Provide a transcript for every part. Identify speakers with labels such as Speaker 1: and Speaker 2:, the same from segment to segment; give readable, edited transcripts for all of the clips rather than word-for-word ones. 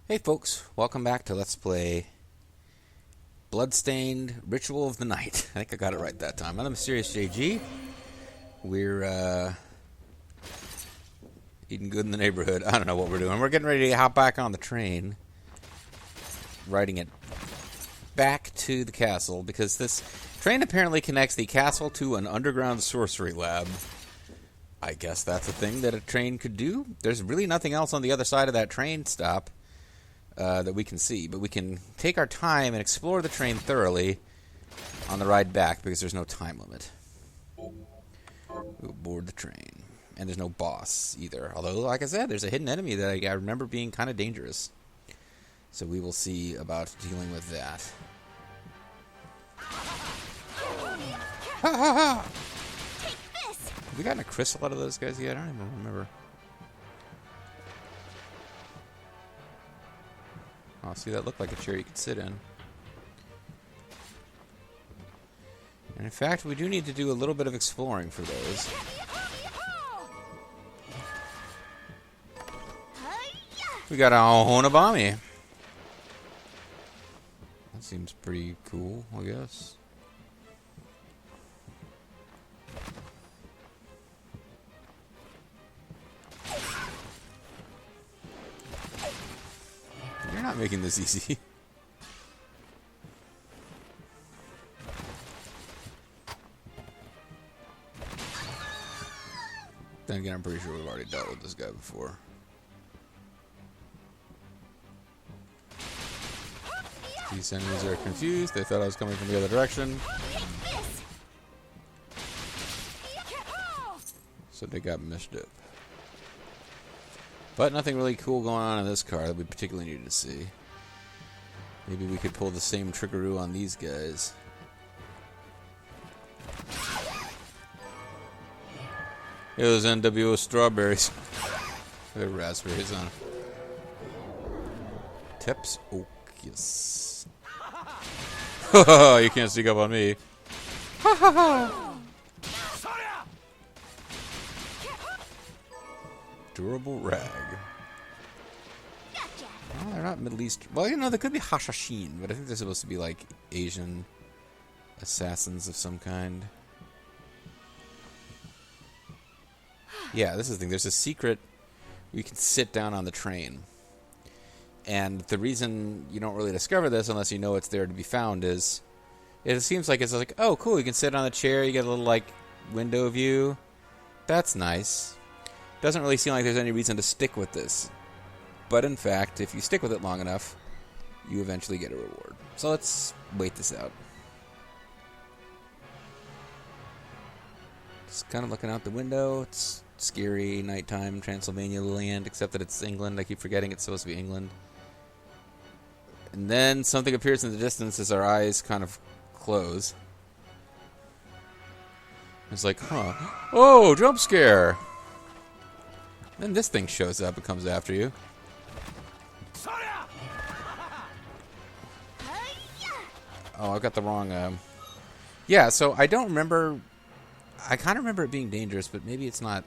Speaker 1: Hey folks, welcome back to Let's Play Bloodstained Ritual of the Night. I think I got it right that time. I'm the Mysterious JG. We're eating good in the neighborhood. I don't know what we're doing. We're getting ready to hop back on the train, riding it back to the castle, because this train apparently connects the castle to an underground sorcery lab. I guess that's a thing that a train could do. There's really nothing else on the other side of that train stop that we can see, but we can take our time and explore the train thoroughly on the ride back because there's no time limit. We'll board the train, and there's no boss either. Although, like I said, there's a hidden enemy that I remember being kind of dangerous. So we will see about dealing with that. Ha ha ha! Have we gotten a crystal out of those guys yet? I don't even remember. Oh, see, that looked like a chair you could sit in. And in fact, we do need to do a little bit of exploring for those. We got a Honobami. That seems pretty cool, I guess. You're not making this easy. Then again, I'm pretty sure we've already dealt with this guy before. These enemies are confused. They thought I was coming from the other direction. So they got messed up. But nothing really cool going on in this car that we particularly needed to see. Maybe we could pull the same trickaroo on these guys. Yeah, those NWO strawberries. They're raspberries on. Teps Okius. You can't sneak up on me. Ha ha ha! Durable rag. Oh, they're not Middle East. Well, you know, they could be Hashashin, but I think they're supposed to be like Asian assassins of some kind. Yeah, this is the thing. There's a secret where you can sit down on the train. And the reason you don't really discover this unless you know it's there to be found is it seems like it's like, oh, cool, you can sit on a chair, you get a little, like, window view. That's nice. Doesn't really seem like there's any reason to stick with this. But in fact, if you stick with it long enough, you eventually get a reward. So let's wait this out. Just kind of looking out the window. It's scary, nighttime, Transylvania land, except that it's England. I keep forgetting it's supposed to be England. And then something appears in the distance as our eyes kind of close. It's like, huh. Oh, jump scare! Then this thing shows up and comes after you. Oh, I got the wrong... Yeah, so I don't remember... I kind of remember it being dangerous, but maybe it's not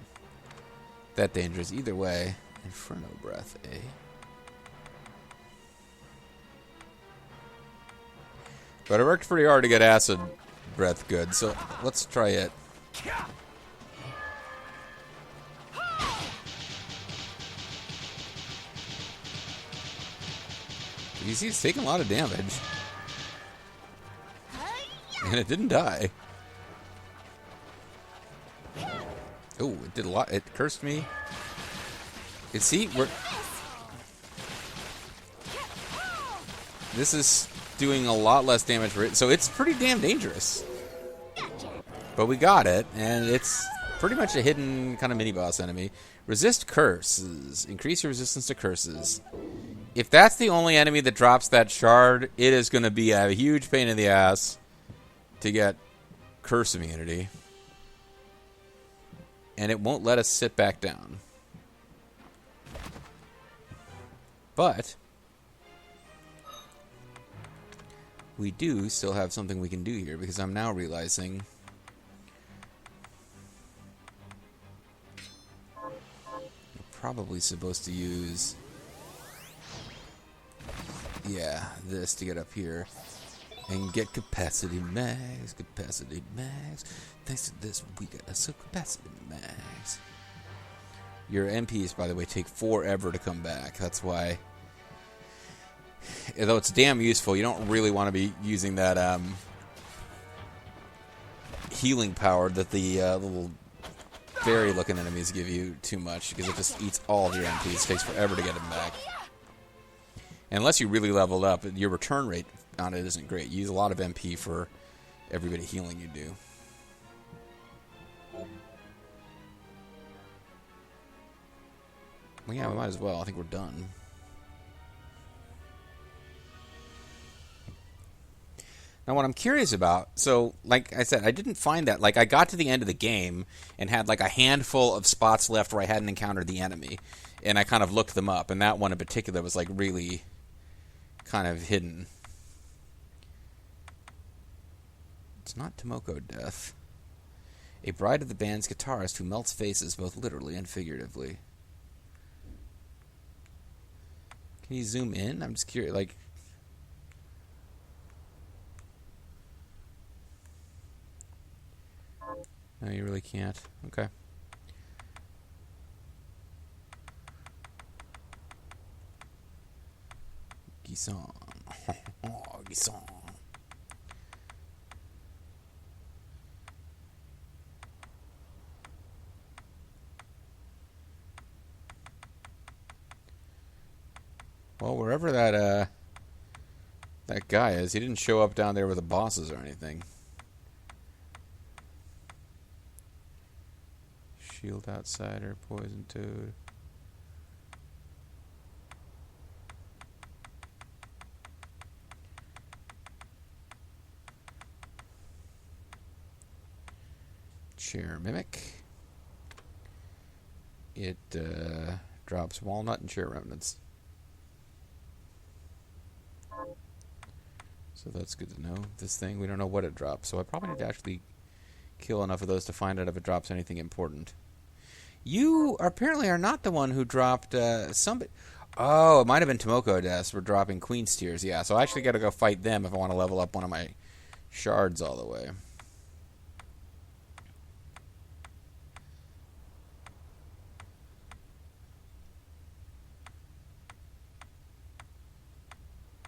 Speaker 1: that dangerous. Either way, Inferno Breath, eh? But I worked pretty hard to get Acid Breath good, so let's try it. You see, it's taking a lot of damage. And it didn't die. Oh, it did a lot. It cursed me. You see, this is doing a lot less damage for it, so it's pretty damn dangerous. But we got it, and it's pretty much a hidden kind of mini-boss enemy. Resist curses. Increase your resistance to curses. If that's the only enemy that drops that shard, it is going to be a huge pain in the ass to get curse immunity. And it won't let us sit back down. But we do still have something we can do here, because I'm now realizing we're probably supposed to use Yeah, this to get up here. And get capacity mags, capacity mags. Thanks to this, we got some capacity mags. Your MPs, by the way, take forever to come back. That's why, although it's damn useful, you don't really want to be using that healing power that the little fairy-looking enemies give you too much, because it just eats all of your MPs. It takes forever to get them back. And unless you really leveled up, your return rate on it isn't great. You use a lot of MP for every bit of healing you do. Well, yeah, we might as well. I think we're done. Now, what I'm curious about, so, like I said, I didn't find that. Like, I got to the end of the game and had, like, a handful of spots left where I hadn't encountered the enemy. And I kind of looked them up, and that one in particular was, like, really kind of hidden. It's not Tomoko Death. A bride of the band's guitarist who melts faces both literally and figuratively. Can you zoom in? I'm just curious, like... No, you really can't. Okay. Gisong. Oh, Gisong. Well, wherever that guy is, he didn't show up down there with the bosses or anything. Shield Outsider, Poison Toad. Chair Mimic. It drops Walnut and Chair Remnants. So that's good to know. This thing, we don't know what it drops, so I probably need to actually kill enough of those to find out if it drops anything important. You apparently are not the one who dropped somebody. Oh, it might have been Tomoko Death. We're dropping Queen's Tears. Yeah, so I actually got to go fight them if I want to level up one of my shards all the way.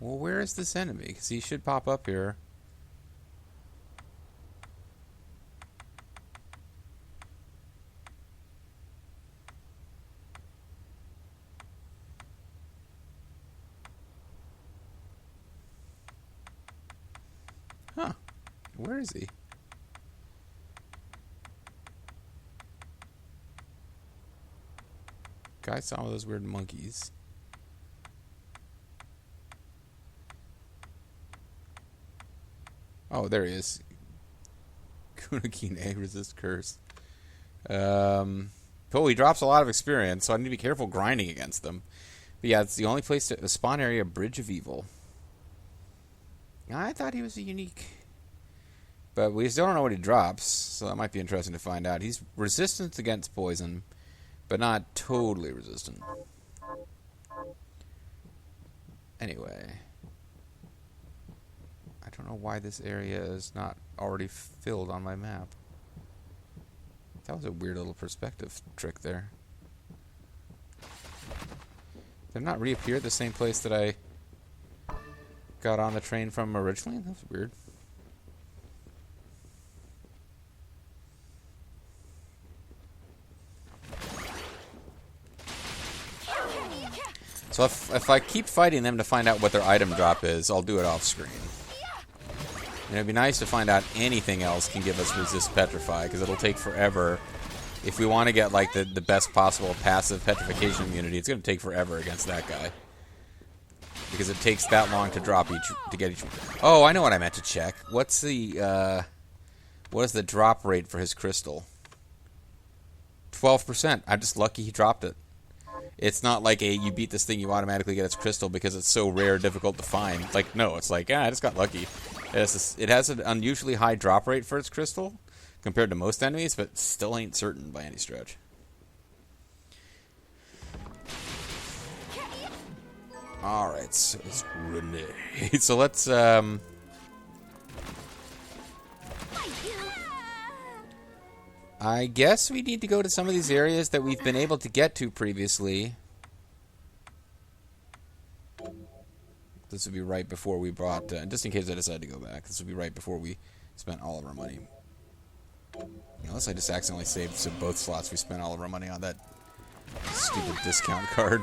Speaker 1: Well, where is this enemy? Because he should pop up here. Huh. Where is he? Guy saw all those weird monkeys. Oh, there he is. Kunakine, resist curse. Oh, he drops a lot of experience, so I need to be careful grinding against them. But yeah, it's the only place to... spawn area, Bridge of Evil. I thought he was a unique... But we still don't know what he drops, so that might be interesting to find out. He's resistant against poison, but not totally resistant. Anyway... I don't know why this area is not already filled on my map. That was a weird little perspective trick there. Did it not reappear at the same place that I got on the train from originally? That's weird. So if I keep fighting them to find out what their item drop is, I'll do it off screen. And it'd be nice to find out anything else can give us resist petrify, because it'll take forever. If we want to get like the best possible passive petrification immunity, it's going to take forever against that guy, because it takes that long to drop get each. Oh, I know what I meant to check. What's the what is the drop rate for his crystal? 12%. I'm just lucky he dropped it. It's not like you beat this thing, you automatically get its crystal because it's so rare, difficult to find. Like, no, it's like, I just got lucky. It has an unusually high drop rate for its crystal compared to most enemies, but still ain't certain by any stretch. Alright, so it's Renee. So let's, I guess we need to go to some of these areas that we've been able to get to previously. This would be right before we brought, just in case I decide to go back, this would be right before we spent all of our money. Unless I just accidentally saved so both slots we spent all of our money on that stupid discount card.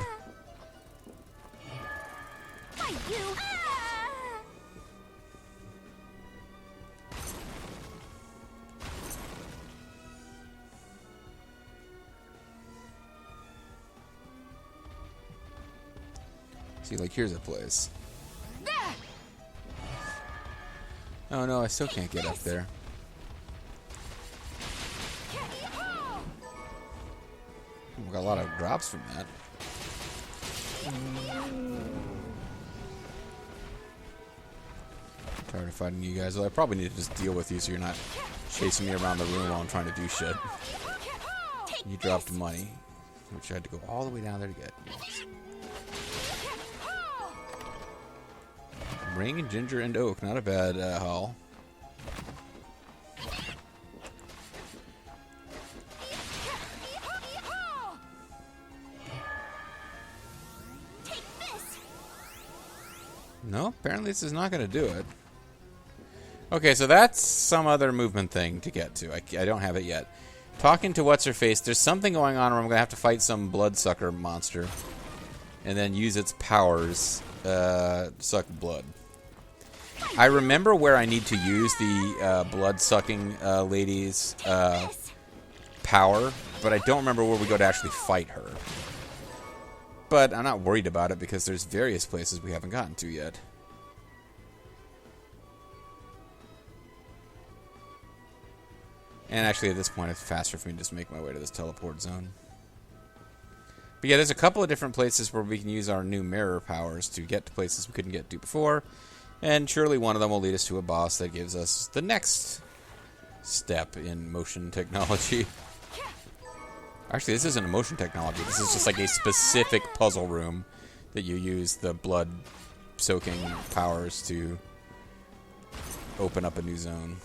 Speaker 1: See, like, here's a place. Oh no, I still can't get up there. We got a lot of drops from that. Tired of fighting you guys. Well, I probably need to just deal with you so you're not chasing me around the room while I'm trying to do shit. You dropped money, which I had to go all the way down there to get. Ring, ginger, and oak. Not a bad haul. No, apparently this is not going to do it. Okay, so that's some other movement thing to get to. I don't have it yet. Talking to What's-Her-Face, there's something going on where I'm going to have to fight some bloodsucker monster. And then use its powers, suck blood. I remember where I need to use the blood-sucking lady's power, but I don't remember where we go to actually fight her. But I'm not worried about it because there's various places we haven't gotten to yet. And actually at this point it's faster for me to just make my way to this teleport zone. But yeah, there's a couple of different places where we can use our new mirror powers to get to places we couldn't get to before. And surely one of them will lead us to a boss that gives us the next step in motion technology. Actually, this isn't a motion technology. This is just like a specific puzzle room that you use the blood-soaking powers to open up a new zone.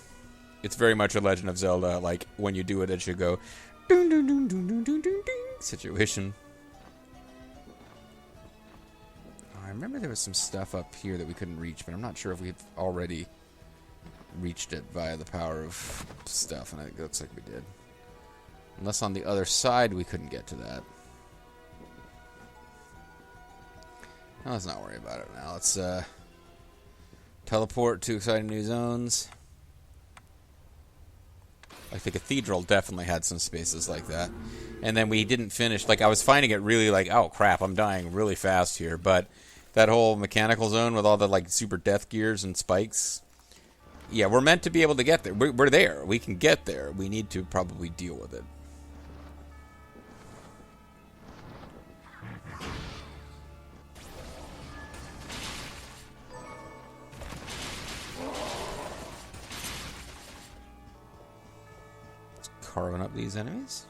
Speaker 1: It's very much a Legend of Zelda, like, when you do it, it should go dun dun dun dun dun dun dun situation. I remember there was some stuff up here that we couldn't reach, but I'm not sure if we've already reached it via the power of stuff, and it looks like we did. Unless on the other side we couldn't get to that. Well, let's not worry about it now. Let's teleport to exciting new zones. Like the cathedral definitely had some spaces like that. And then we didn't finish. Like, I was finding it really like, oh crap, I'm dying really fast here. But that whole mechanical zone with all the like super death gears and spikes. Yeah, we're meant to be able to get there. We're there. We can get there. We need to probably deal with it. Carving up these enemies.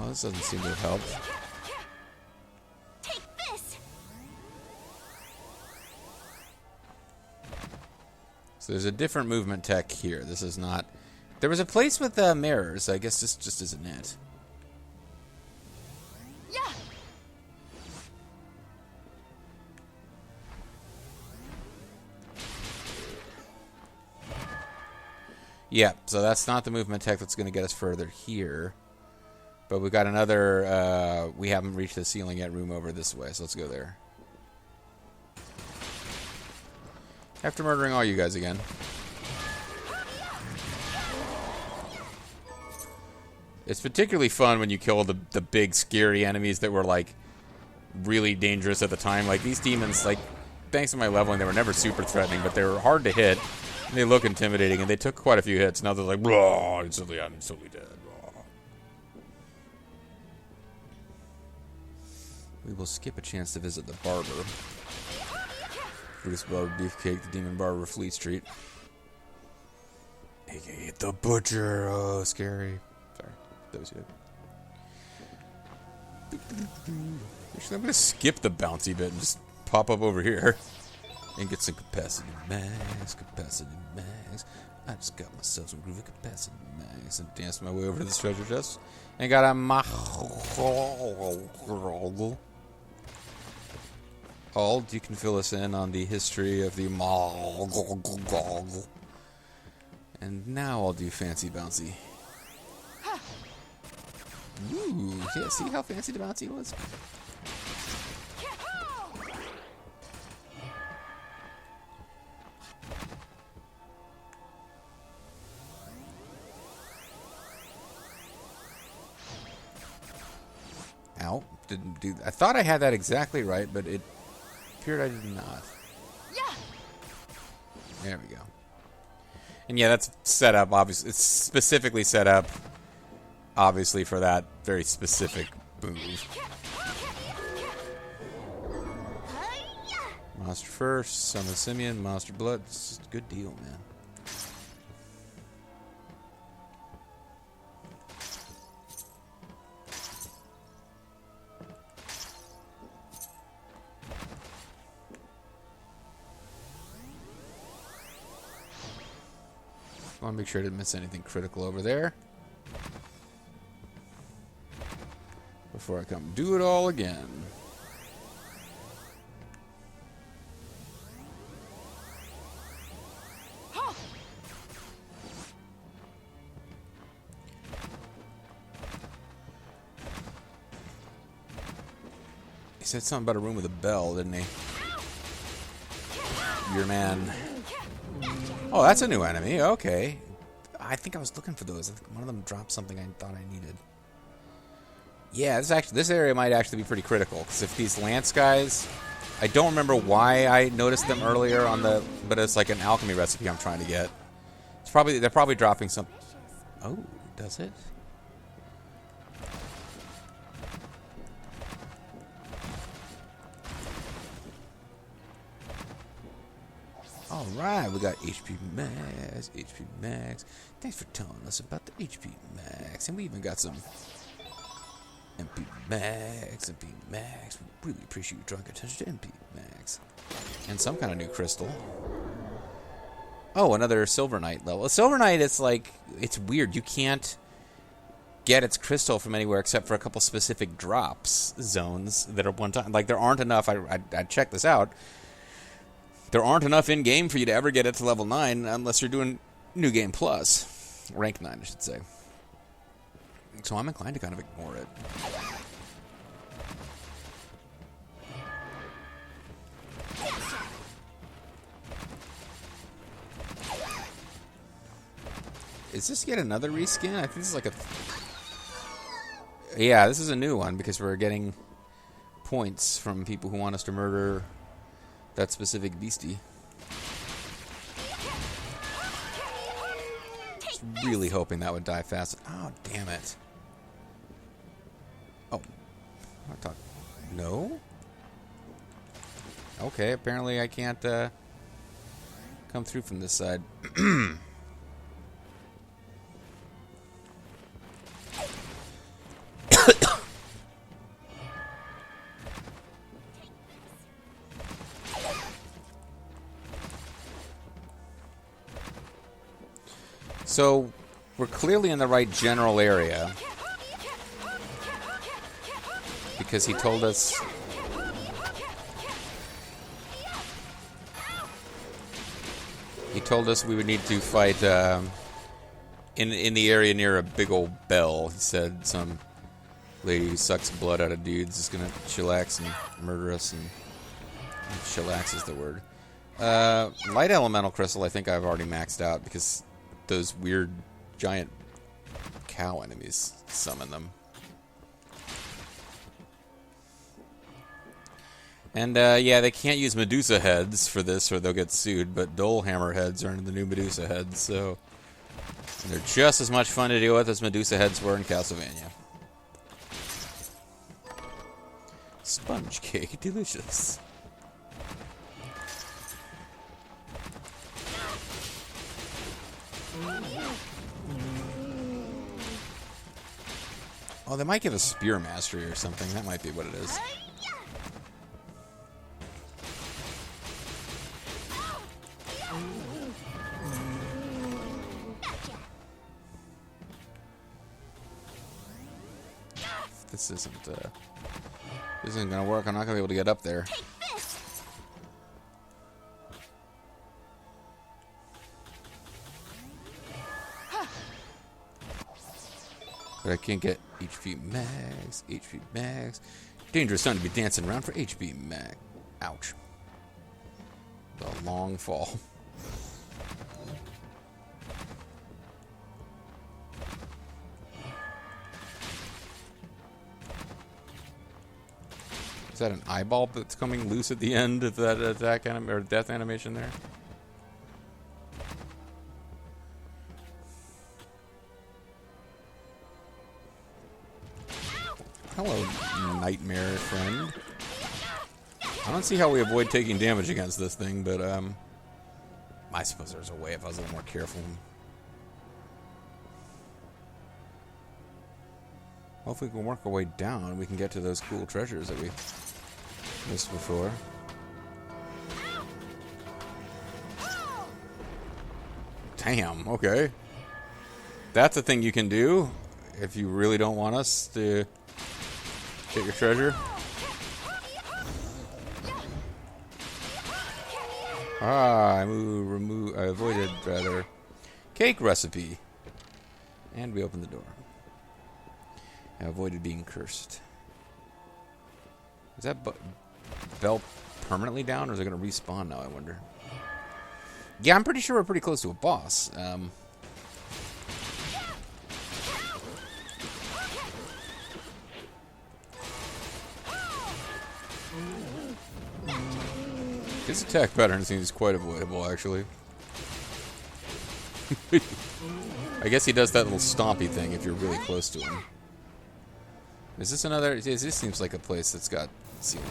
Speaker 1: This doesn't seem to have helped.
Speaker 2: Take this.
Speaker 1: So there's a different movement tech here. This is not... There was a place with mirrors. I guess this just isn't it.
Speaker 2: Yeah.
Speaker 1: Yeah, so that's not the movement tech that's going to get us further here. But we got another, we haven't reached the ceiling yet, room over this way, so let's go there. After murdering all you guys again. It's particularly fun when you kill the big, scary enemies that were, like, really dangerous at the time. Like, these demons, like, thanks to my leveling, they were never super threatening, but they were hard to hit. And they look intimidating, and they took quite a few hits. Now they're like, blah, I'm instantly dead. Blah. We will skip a chance to visit the barber. Brutus Barber, Beefcake, the Demon Barber, Fleet Street. AKA the Butcher. Oh, scary. Sorry. That was good. Actually, I'm going to skip the bouncy bit and just pop up over here and get some capacity mags. I just got myself some groovy capacity mags and danced my way over to this treasure chest and got a Ald, you can fill us in on the history of the and now I'll do fancy bouncy. Ooh, yeah, see how fancy the bouncy was? Ow, didn't do that. I thought I had that exactly right, but it appeared I did not. There we go. And yeah, that's set up, obviously. It's specifically set up, obviously, for that very specific move. Monster first, summon Simeon, monster blood. It's just a good deal, man. I want to make sure I didn't miss anything critical over there before I come do it all again. He said something about a room with a bell, didn't he? Your man. Oh, that's a new enemy. Okay. I think I was looking for those. I think one of them dropped something I thought I needed. Yeah, this area might actually be pretty critical, because if these Lance guys, I don't remember why I noticed them earlier on the, but it's like an alchemy recipe I'm trying to get. It's probably, they're probably dropping some. Oh, does it? Alright, we got HP Max. Thanks for telling us about the HP Max. And we even got some MP Max. We really appreciate you drawing attention to MP Max. And some kind of new crystal. Oh, another Silver Knight level. A Silver Knight is like, it's weird. You can't get its crystal from anywhere except for a couple specific drops zones that are one time. Like, there aren't enough. I checked this out. There aren't enough in-game for you to ever get it to level 9 unless you're doing New Game Plus. Rank 9, I should say. So I'm inclined to kind of ignore it. Is this yet another reskin? I think this is like a... Yeah, this is a new one because we're getting points from people who want us to murder that specific beastie. Just really hoping that would die fast. Oh, damn it. Oh. I thought... No? Okay, apparently I can't come through from this side. So, we're clearly in the right general area. Because he told us... He told us we would need to fight in the area near a big old bell. He said some lady who sucks blood out of dudes is going to chillax and murder us. And chillax is the word. Light Elemental Crystal I think I've already maxed out because... those weird giant cow enemies summon them. And, yeah, they can't use Medusa heads for this or they'll get sued, but Dole Hammer heads are in the new Medusa heads, so they're just as much fun to deal with as Medusa heads were in Castlevania. Sponge cake, delicious. Oh, they might give us Spear Mastery or something. That might be what it is. This isn't gonna work. I'm not gonna be able to get up there. But I can't get HP max. HP max. Dangerous time to be dancing around for HP max. Ouch. The long fall. Is that an eyeball that's coming loose at the end of that attack or death animation there? Hello, nightmare friend. I don't see how we avoid taking damage against this thing, but I suppose there's a way if I was a little more careful. Hopefully we can work our way down and we can get to those cool treasures that we missed before. Damn, okay. That's a thing you can do if you really don't want us to get your treasure. Ah, I avoided, rather. Cake recipe. And we opened the door. I avoided being cursed. Is that bell permanently down, or is it going to respawn now, I wonder? Yeah, I'm pretty sure we're pretty close to a boss. His attack pattern seems quite avoidable, actually. I guess he does that little stompy thing if you're really close to him. Is this another... This seems like a place that's got ceiling.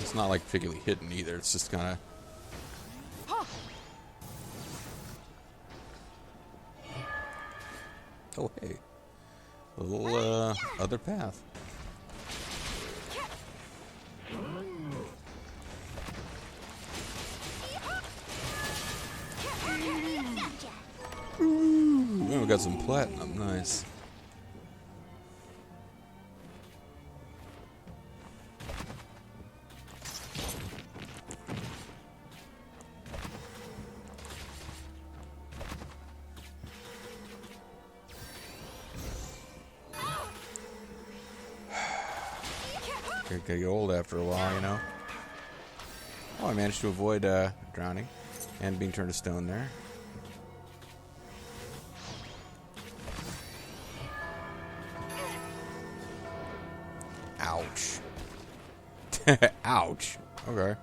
Speaker 1: It's not, like, particularly hidden, either. It's just kind of... Oh, hey. A little, other path. Ooh, we got some platinum. Nice. Could get old after a while, you know. Oh, I managed to avoid drowning and being turned to stone there. Ouch. Ouch. Okay.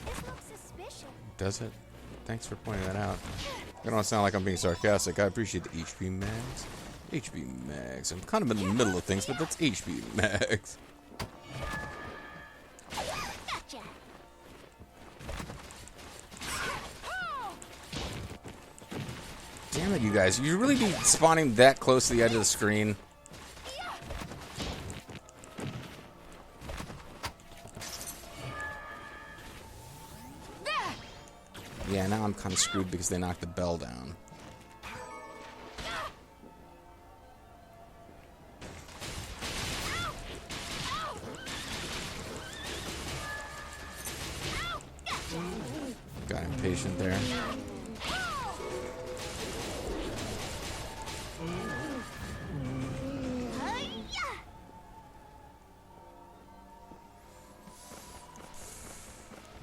Speaker 2: This looks suspicious.
Speaker 1: Does it? Thanks for pointing that out. I don't sound like I'm being sarcastic. I appreciate the HP mags. HP mags. I'm kind of in the middle of things, but that's HP mags.
Speaker 2: Gotcha.
Speaker 1: Damn it, you guys. You really be spawning that close to the edge of the screen? Yeah, now I'm kind of screwed because they knocked the bell down. Got impatient there.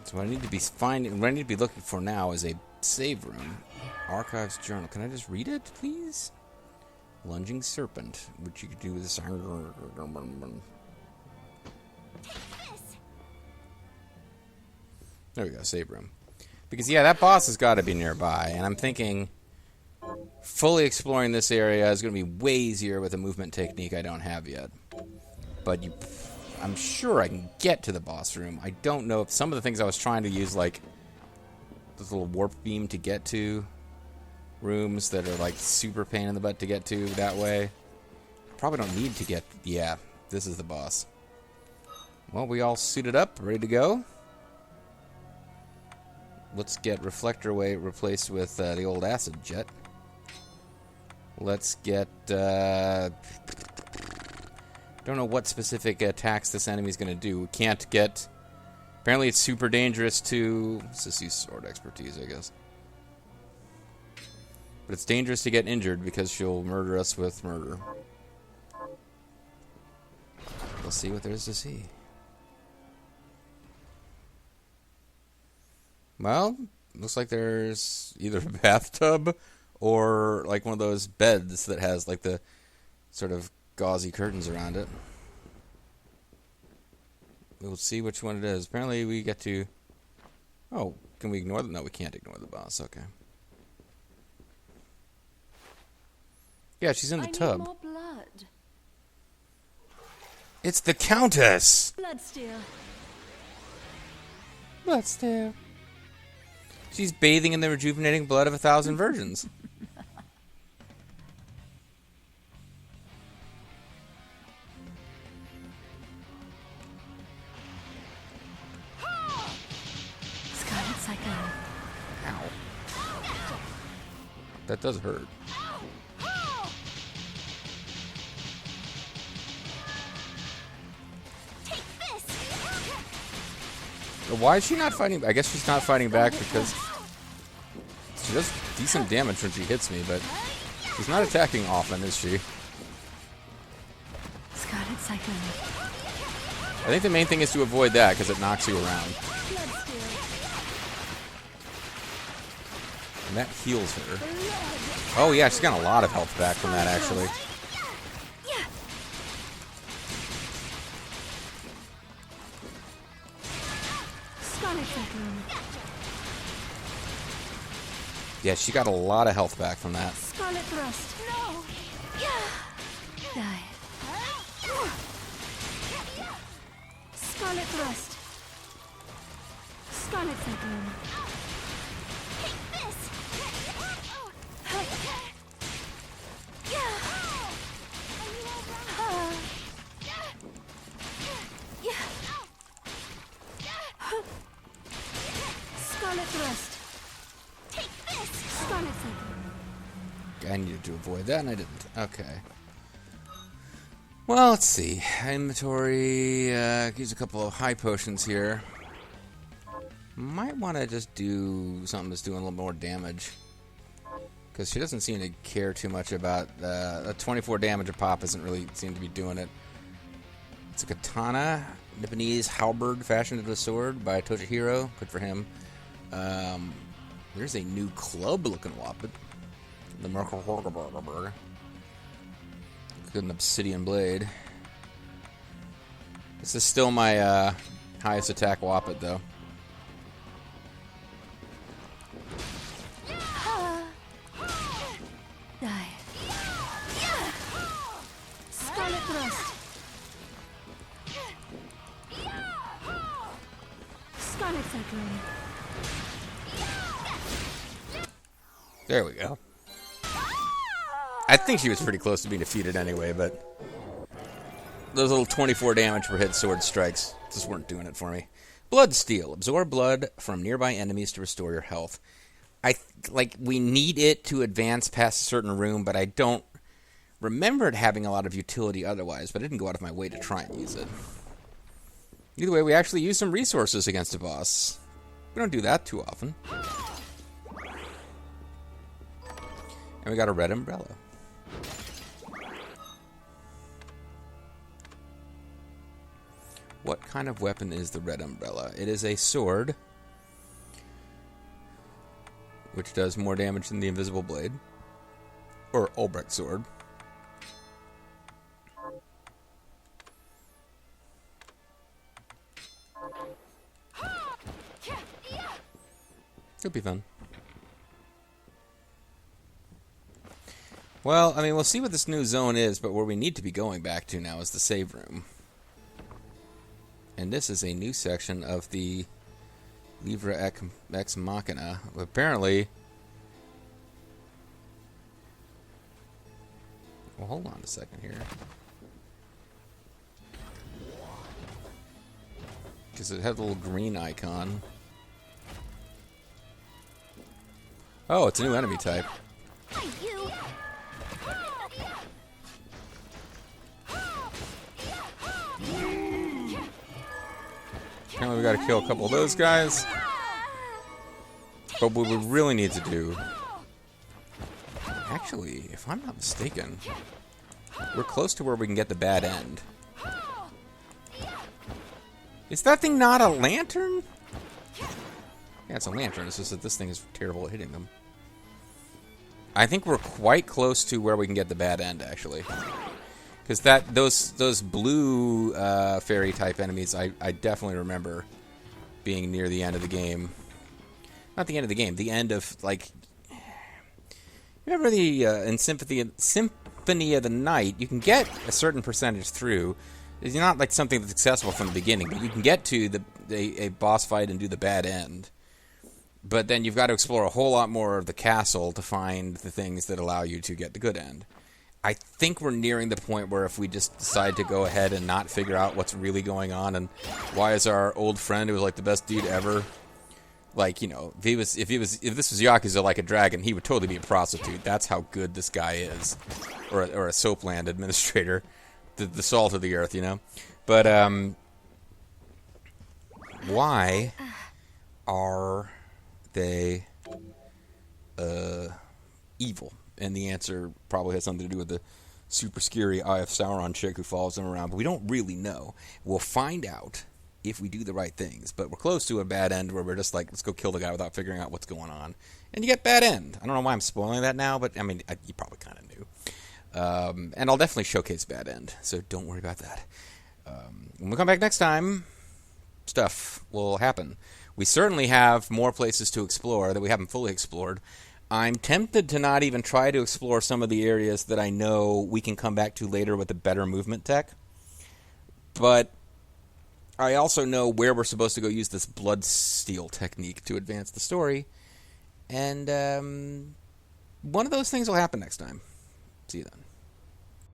Speaker 1: So what I need to be finding, what I need to be looking for now is a save room. Archives journal. Can I just read it, please? Lunging Serpent, which you could do with this.
Speaker 2: Take this.
Speaker 1: There we go, save room. Because, yeah, that boss has got to be nearby, and I'm thinking fully exploring this area is going to be way easier with a movement technique I don't have yet. But I'm sure I can get to the boss room. I don't know if some of the things I was trying to use, like this little warp beam to get to rooms that are like super pain in the butt to get to that way. Probably don't need to get... Yeah, this is the boss. Well, we all suited up, ready to go. Let's get Reflector Way replaced with the old Acid Jet. Let's get... don't know what specific attacks this enemy's going to do. We can't get... Apparently it's super dangerous to... Let's just use Sword Expertise, I guess. But it's dangerous to get injured because she'll murder us with murder. We'll see what there is to see. Well, looks like there's either a bathtub or like one of those beds that has like the sort of gauzy curtains around it. We'll see which one it is. Apparently we get to... Oh, can we ignore them? No, we can't ignore the boss. Okay. Yeah, she's in the tub.
Speaker 2: Need more blood.
Speaker 1: It's the Countess!
Speaker 2: Bloodsteal.
Speaker 1: Bloodstained. She's bathing in the rejuvenating blood of 1,000 virgins.
Speaker 2: Scarlet Cyclone.
Speaker 1: Ow. That does hurt.
Speaker 2: Take this.
Speaker 1: Why is she not fighting? I guess she's not fighting back because she does decent damage when she hits me, but she's not attacking often, is she?
Speaker 2: Scarlet Cyclone.
Speaker 1: I think the main thing is to avoid that because it knocks you around.
Speaker 2: Bloodsteal.
Speaker 1: And that heals her. Oh yeah, she's got a lot of health back from that actually.
Speaker 2: Yeah. Scarlet Cyclone.
Speaker 1: Yeah, she got a lot of health back from that.
Speaker 2: Scarlet Thrust. No. Yeah. Die. Scarlet Thrust. Scarlet Cyclone. Take this. Scarlet Thrust. Take this. Scarlet Cyclone.
Speaker 1: I needed to avoid that, and I didn't. Okay. Well, let's see. Inventory. Use a couple of high potions here. Might want to just do something that's doing a little more damage. Because she doesn't seem to care too much about... a 24 damage a pop doesn't really seem to be doing it. It's a katana. Nipponese halberd fashioned into a sword by Toshihiro. Good for him. There's a new club-looking weapon. The Merkel. Good, an Obsidian Blade. This is still my highest attack Wappet, though.
Speaker 2: Die. Scarlet Thrust. Scarlet Cyclone.
Speaker 1: There we go. I think she was pretty close to being defeated anyway, but those little 24 damage per hit sword strikes just weren't doing it for me. Bloodsteal. Absorb blood from nearby enemies to restore your health. We need it to advance past a certain room, but I don't remember it having a lot of utility otherwise, but I didn't go out of my way to try and use it. Either way, we actually use some resources against a boss. We don't do that too often. And we got a red umbrella. What kind of weapon is the red umbrella? It is a sword, which does more damage than the invisible blade, or Ulbrecht sword. Could be fun. Well, I mean, we'll see what this new zone is, but where we need to be going back to now is the save room. And this is a new section of the Livra Ex Machina. Apparently... Well, hold on a second here. Because it had a little green icon. Oh, it's a new enemy type. Apparently we gotta kill a couple of those guys. But what we really need to do... Actually, if I'm not mistaken, we're close to where we can get the bad end. Is that thing not a lantern? Yeah, it's a lantern. It's just that this thing is terrible at hitting them. I think we're quite close to where we can get the bad end, actually. Because those blue fairy type enemies, I definitely remember being near the end of the game. Not the end of the game, the end of, like... Remember the in Symphony of the Night, you can get a certain percentage through. It's not like something that's accessible from the beginning, but you can get to a boss fight and do the bad end. But then you've got to explore a whole lot more of the castle to find the things that allow you to get the good end. I think we're nearing the point where if we just decide to go ahead and not figure out what's really going on and why is our old friend who was like the best dude ever, like, you know, if this was Yakuza like a dragon, he would totally be a prostitute. That's how good this guy is, or a soapland administrator, the salt of the earth, you know. But why are they evil? And the answer probably has something to do with the super scary Eye of Sauron chick who follows them around. But we don't really know. We'll find out if we do the right things. But we're close to a bad end where we're just like, let's go kill the guy without figuring out what's going on. And you get bad end. I don't know why I'm spoiling that now, but I mean, you probably kind of knew. And I'll definitely showcase bad end, so don't worry about that. When we come back next time, stuff will happen. We certainly have more places to explore that we haven't fully explored. I'm tempted to not even try to explore some of the areas that I know we can come back to later with a better movement tech. But I also know where we're supposed to go use this bloodsteel technique to advance the story. And one of those things will happen next time. See you then.